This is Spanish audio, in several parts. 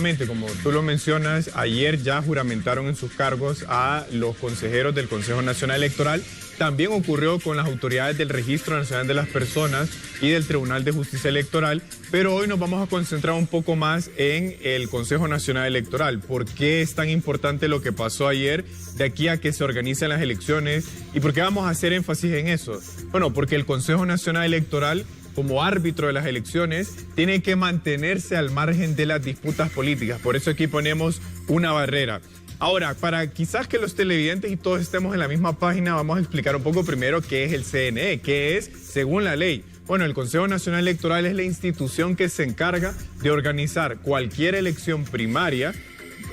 efectivamente, como tú lo mencionas, ayer ya juramentaron en sus cargos a los consejeros del Consejo Nacional Electoral. También ocurrió con las autoridades del Registro Nacional de las Personas y del Tribunal de Justicia Electoral, pero hoy nos vamos a concentrar un poco más en el Consejo Nacional Electoral. ¿Por qué es tan importante lo que pasó ayer de aquí a que se organicen las elecciones? ¿Y por qué vamos a hacer énfasis en eso? Bueno, porque el Consejo Nacional Electoral, como árbitro de las elecciones, tiene que mantenerse al margen de las disputas políticas. Por eso aquí ponemos una barrera. Ahora, para quizás que los televidentes y todos estemos en la misma página, vamos a explicar un poco primero qué es el CNE, qué es según la ley. Bueno, el Consejo Nacional Electoral es la institución que se encarga de organizar cualquier elección primaria.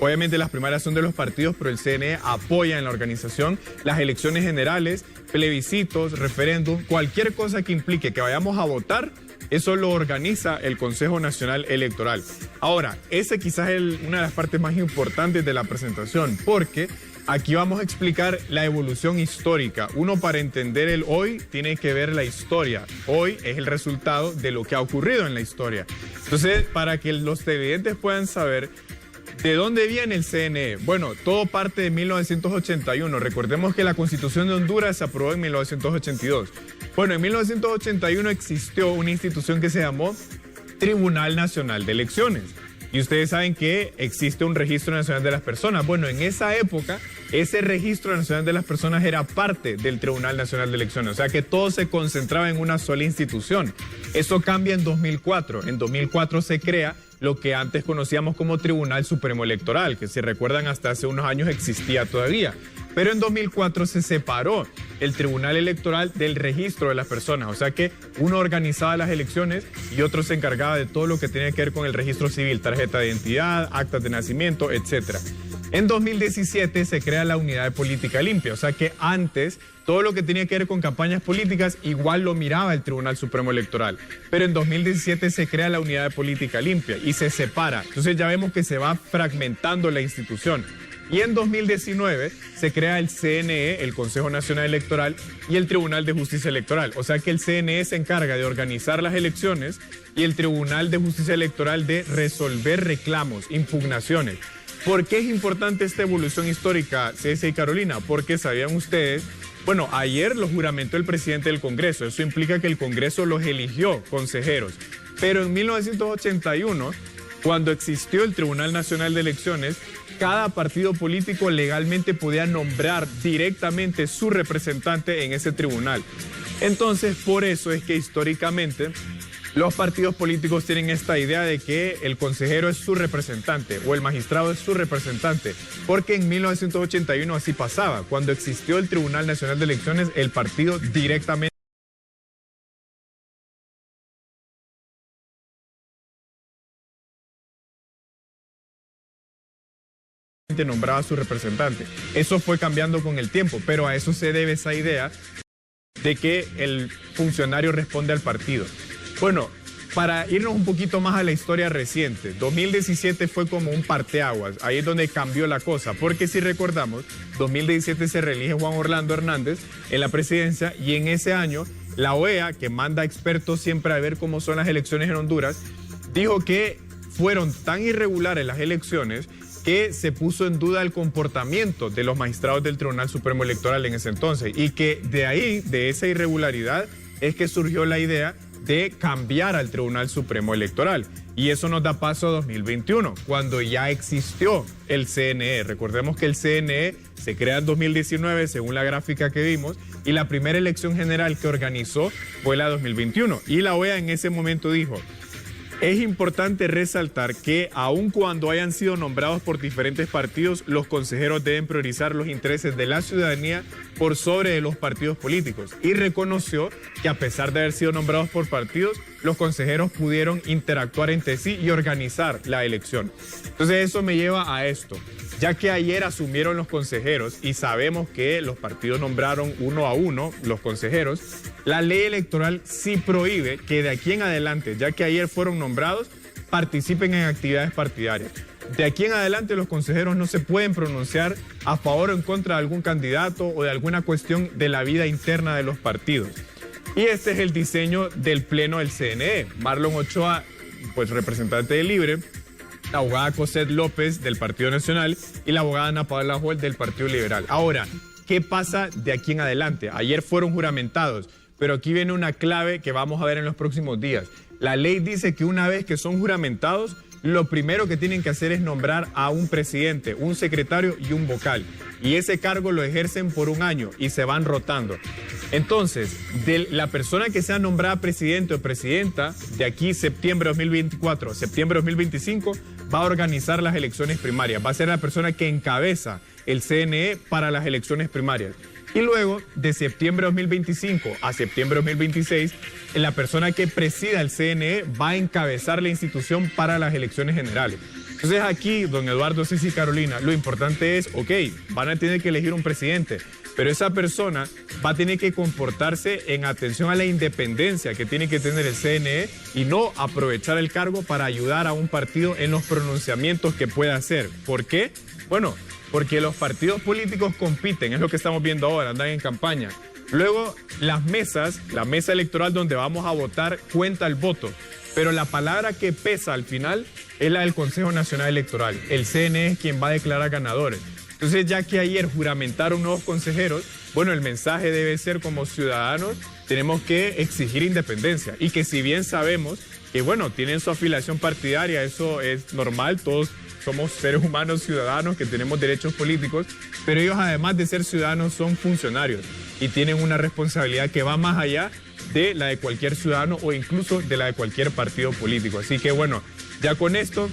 Obviamente las primarias son de los partidos, pero el CNE apoya en la organización las elecciones generales, plebiscitos, referéndum, cualquier cosa que implique que vayamos a votar. Eso lo organiza el Consejo Nacional Electoral. Ahora, esa quizás es una de las partes más importantes de la presentación, porque aquí vamos a explicar la evolución histórica. Uno, para entender el hoy, tiene que ver la historia. Hoy es el resultado de lo que ha ocurrido en la historia. Entonces, para que los televidentes puedan saber ¿de dónde viene el CNE? Bueno, todo parte de 1981. Recordemos que la Constitución de Honduras se aprobó en 1982. Bueno, en 1981 existió una institución que se llamó Tribunal Nacional de Elecciones. Y ustedes saben que existe un Registro Nacional de las Personas. Bueno, en esa época, ese Registro Nacional de las Personas era parte del Tribunal Nacional de Elecciones. O sea que todo se concentraba en una sola institución. Eso cambia en 2004. En 2004 se crea lo que antes conocíamos como Tribunal Supremo Electoral, que si recuerdan hasta hace unos años existía todavía. Pero en 2004 se separó el Tribunal Electoral del registro de las personas, o sea que uno organizaba las elecciones y otro se encargaba de todo lo que tenía que ver con el registro civil, tarjeta de identidad, actas de nacimiento, etc. En 2017 se crea la Unidad de Política Limpia, o sea que antes todo lo que tenía que ver con campañas políticas igual lo miraba el Tribunal Supremo Electoral. Pero en 2017 se crea la Unidad de Política Limpia y se separa. Entonces ya vemos que se va fragmentando la institución. Y en 2019 se crea el CNE, el Consejo Nacional Electoral, y el Tribunal de Justicia Electoral. O sea que el CNE se encarga de organizar las elecciones y el Tribunal de Justicia Electoral de resolver reclamos, impugnaciones. ¿Por qué es importante esta evolución histórica, César y Carolina? Porque sabían ustedes, bueno, ayer lo juramentó el presidente del Congreso. Eso implica que el Congreso los eligió consejeros. Pero en 1981, cuando existió el Tribunal Nacional de Elecciones, cada partido político legalmente podía nombrar directamente su representante en ese tribunal. Entonces, por eso es que históricamente los partidos políticos tienen esta idea de que el consejero es su representante o el magistrado es su representante, porque en 1981 así pasaba. Cuando existió el Tribunal Nacional de Elecciones, el partido directamente nombraba a su representante. Eso fue cambiando con el tiempo, pero a eso se debe esa idea de que el funcionario responde al partido. Bueno, para irnos un poquito más a la historia reciente, 2017 fue como un parteaguas, ahí es donde cambió la cosa, porque si recordamos, 2017 se reelige Juan Orlando Hernández en la presidencia y en ese año la OEA, que manda expertos siempre a ver cómo son las elecciones en Honduras, dijo que fueron tan irregulares las elecciones que se puso en duda el comportamiento de los magistrados del Tribunal Supremo Electoral en ese entonces y que de ahí, de esa irregularidad, es que surgió la idea de cambiar al Tribunal Supremo Electoral. Y eso nos da paso a 2021, cuando ya existió el CNE. Recordemos que el CNE se crea en 2019, según la gráfica que vimos, y la primera elección general que organizó fue la 2021. Y la OEA en ese momento dijo: es importante resaltar que aun cuando hayan sido nombrados por diferentes partidos, los consejeros deben priorizar los intereses de la ciudadanía por sobre de los partidos políticos. Y reconoció que a pesar de haber sido nombrados por partidos, los consejeros pudieron interactuar entre sí y organizar la elección. Entonces eso me lleva a esto. Ya que ayer asumieron los consejeros y sabemos que los partidos nombraron uno a uno los consejeros, la ley electoral sí prohíbe que de aquí en adelante, ya que ayer fueron nombrados, participen en actividades partidarias. De aquí en adelante los consejeros no se pueden pronunciar a favor o en contra de algún candidato o de alguna cuestión de la vida interna de los partidos. Y este es el diseño del pleno del CNE. Marlon Ochoa, pues representante de Libre, la abogada Cosette López del Partido Nacional y la abogada Ana Paola Hall del Partido Liberal. Ahora, ¿qué pasa de aquí en adelante? Ayer fueron juramentados, pero aquí viene una clave que vamos a ver en los próximos días. La ley dice que una vez que son juramentados, lo primero que tienen que hacer es nombrar a un presidente, un secretario y un vocal. Y ese cargo lo ejercen por 1 año y se van rotando. Entonces, de la persona que sea nombrada presidente o presidenta, de aquí septiembre de 2024, septiembre de 2025, va a organizar las elecciones primarias. Va a ser la persona que encabeza el CNE para las elecciones primarias. Y luego, de septiembre de 2025 a septiembre de 2026, la persona que presida el CNE va a encabezar la institución para las elecciones generales. Entonces aquí, don Eduardo, Ceci y Carolina, lo importante es, ok, van a tener que elegir un presidente, pero esa persona va a tener que comportarse en atención a la independencia que tiene que tener el CNE y no aprovechar el cargo para ayudar a un partido en los pronunciamientos que pueda hacer. ¿Por qué? Bueno, porque los partidos políticos compiten, es lo que estamos viendo ahora, andan en campaña. Luego, las mesas, la mesa electoral donde vamos a votar, cuenta el voto. Pero la palabra que pesa al final es la del Consejo Nacional Electoral. El CNE es quien va a declarar ganadores. Entonces, ya que ayer juramentaron nuevos consejeros, bueno, el mensaje debe ser como ciudadanos, tenemos que exigir independencia. Y que si bien sabemos que, bueno, tienen su afiliación partidaria, eso es normal, todos somos seres humanos ciudadanos que tenemos derechos políticos, pero ellos además de ser ciudadanos son funcionarios y tienen una responsabilidad que va más allá de la de cualquier ciudadano o incluso de la de cualquier partido político. Así que bueno, ya con esto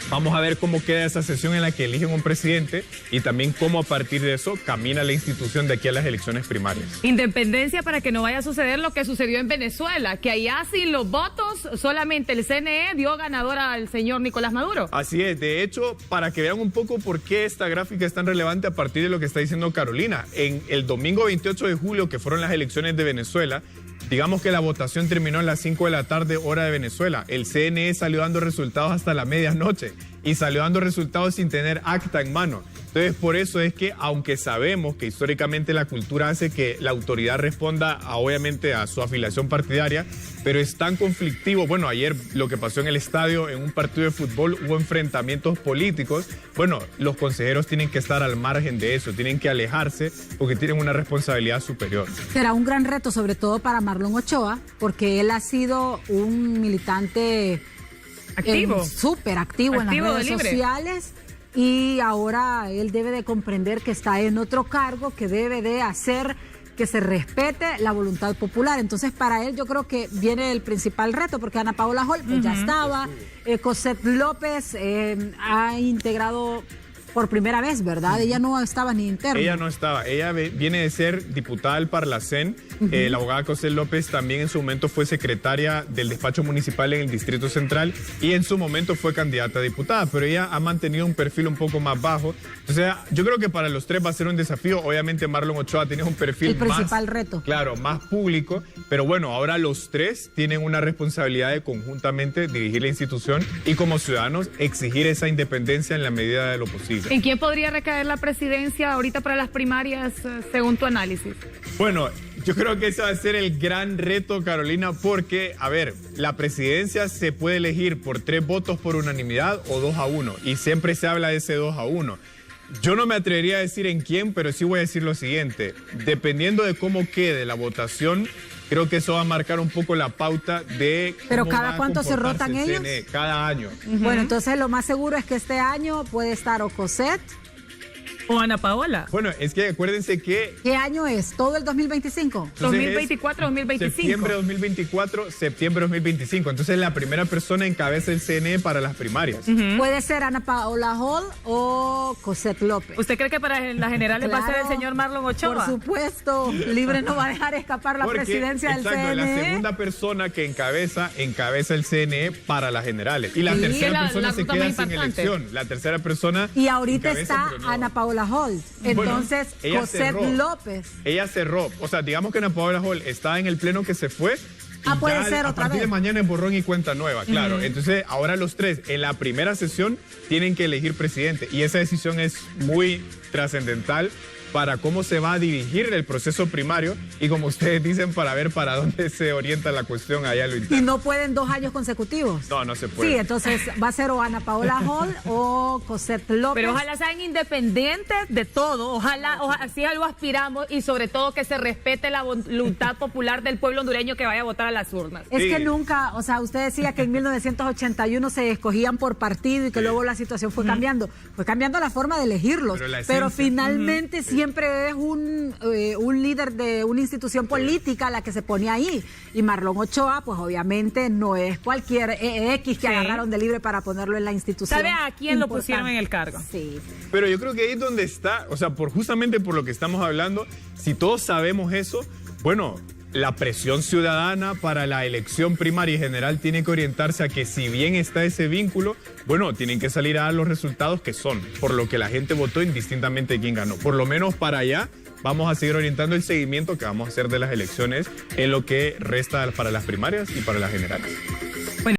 vamos a ver cómo queda esa sesión en la que eligen un presidente y también cómo a partir de eso camina la institución de aquí a las elecciones primarias. Independencia para que no vaya a suceder lo que sucedió en Venezuela, que allá sin los votos solamente el CNE dio ganador al señor Nicolás Maduro. Así es, de hecho, para que vean un poco por qué esta gráfica es tan relevante a partir de lo que está diciendo Carolina, en el domingo 28 de julio, que fueron las elecciones de Venezuela, digamos que la votación terminó a las 5 de la tarde, hora de Venezuela. El CNE salió dando resultados hasta la medianoche y salió dando resultados sin tener acta en mano. Entonces, por eso es que, aunque sabemos que históricamente la cultura hace que la autoridad responda obviamente a su afiliación partidaria, pero es tan conflictivo. Bueno, ayer lo que pasó en el estadio, en un partido de fútbol, hubo enfrentamientos políticos. Bueno, los consejeros tienen que estar al margen de eso, tienen que alejarse porque tienen una responsabilidad superior. Será un gran reto, sobre todo para Marlon Ochoa, porque él ha sido un militante activo, súper activo en las redes sociales. Y ahora él debe de comprender que está en otro cargo, que debe de hacer que se respete la voluntad popular. Entonces, para él yo creo que viene el principal reto, porque Ana Paola Hall pues, ya estaba, Cosette López ha integrado por primera vez, ¿verdad? Ella no estaba ni interna. Ella no estaba. Ella viene de ser diputada del Parlacén. La abogada Cosette López también en su momento fue secretaria del despacho municipal en el Distrito Central y en su momento fue candidata a diputada, pero ella ha mantenido un perfil un poco más bajo. O sea, yo creo que para los tres va a ser un desafío. Obviamente Marlon Ochoa tiene un perfil el principal reto. Claro, más público, pero bueno, ahora los tres tienen una responsabilidad de conjuntamente dirigir la institución y como ciudadanos exigir esa independencia en la medida de lo posible. ¿En quién podría recaer la presidencia ahorita para las primarias, según tu análisis? Bueno, yo creo que ese va a ser el gran reto, Carolina, porque, a ver, la presidencia se puede elegir por 3 votos por unanimidad o 2-1, y siempre se habla de ese 2-1. Yo no me atrevería a decir en quién, pero sí voy a decir lo siguiente. Dependiendo de cómo quede la votación, creo que eso va a marcar un poco la pauta de cómo ¿Pero cada cuánto se rotan ellos? CNE, cada año. Bueno, entonces lo más seguro es que este año puede estar o Cosette o Ana Paola. Bueno, es que acuérdense que... ¿Qué año es? ¿Todo el 2025? 2024-2025. Septiembre 2024, septiembre 2025. Entonces la primera persona encabeza el CNE para las primarias. Puede ser Ana Paola Hall o Cosette López. ¿Usted cree que para las generales va a ser el señor Marlon Ochoa? Por supuesto. Libre no va a dejar escapar la presidencia del CNE. La segunda persona que encabeza el CNE para las generales. Y la tercera persona se queda sin elección. La tercera persona... Y ahorita está Ana Paola Hall. Entonces, bueno, Cosette López. Ella cerró. O sea, digamos que Ana Paola Hall está en el pleno que se fue. Puede ser otra vez. A partir de mañana es borrón y cuenta nueva, claro. Entonces, ahora los tres en la primera sesión tienen que elegir presidente. Y esa decisión es muy trascendental para cómo se va a dirigir el proceso primario y, como ustedes dicen, para ver para dónde se orienta la cuestión allá en lo interno. ¿Y no pueden 2 años consecutivos? No se puede. Sí, entonces va a ser o Ana Paola Hall o Cosette López. Pero ojalá sean independientes de todo, ojalá así algo aspiramos, y sobre todo que se respete la voluntad popular del pueblo hondureño que vaya a votar a las urnas. Es que nunca, o sea, usted decía que en 1981 se escogían por partido y que luego la situación fue cambiando. Fue cambiando la forma de elegirlos, pero finalmente siempre es un líder de una institución política la que se pone ahí. Y Marlon Ochoa, pues obviamente no es cualquier X que agarraron de libre para ponerlo en la institución. ¿Sabe a quién lo pusieron en el cargo? Sí. Pero yo creo que ahí es donde está, o sea, justamente por lo que estamos hablando, si todos sabemos eso, bueno, la presión ciudadana para la elección primaria y general tiene que orientarse a que, si bien está ese vínculo, bueno, tienen que salir a dar los resultados que son, por lo que la gente votó indistintamente de quién ganó. Por lo menos para allá vamos a seguir orientando el seguimiento que vamos a hacer de las elecciones en lo que resta para las primarias y para las generales.